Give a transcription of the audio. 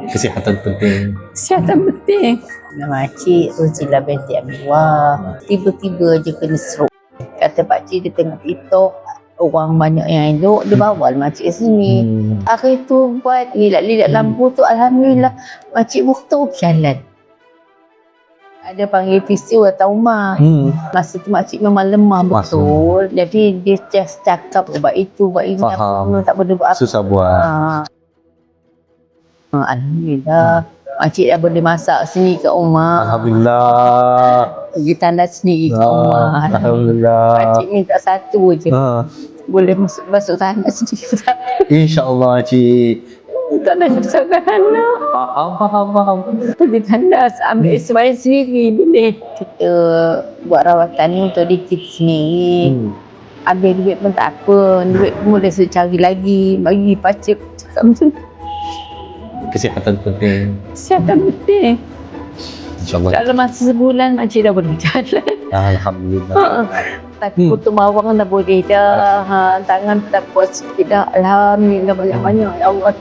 Kesihatan penting. Kesihatan penting. Makcik Ruzila binti Abdullah tiba-tiba je kena stroke. Kata pakcik dia tengok TikTok, orang banyak yang elok, dia bawa makcik sini. Hari tu buat lilat-lilat lampu tu, alhamdulillah makcik betul berjalan. Ada panggil fizio atau rumah. Masa tu makcik memang lemah betul. Jadi dia just cakap buat itu, buat ini. Faham. Tak boleh buat apa. Susah buat. Alhamdulillah. Makcik dah boleh masak sendiri kat rumah. Alhamdulillah. Pergi tandas sendiri kat rumah. Alhamdulillah. Makcik minta satu je. Boleh masuk tandas sendiri. InsyaAllah cik. Tak nak besarkan anak. Faham. Pergi tandas, ambil sembahyang sendiri boleh. Kita buat rawatan ni untuk diri kita sendiri. Ambil duit pun tak apa. Duit pun boleh cari lagi. Bagi pakcik cakap macam tu. Kesihatan penting. Kesihatan penting. InsyaAllah. Dalam masa sebulan makcik dah boleh jalan. Alhamdulillah. Tapi putus mawang dah boleh dah. Tangan tak kuat sikit dah. Alhamdulillah banyak-banyak. Ya Allah.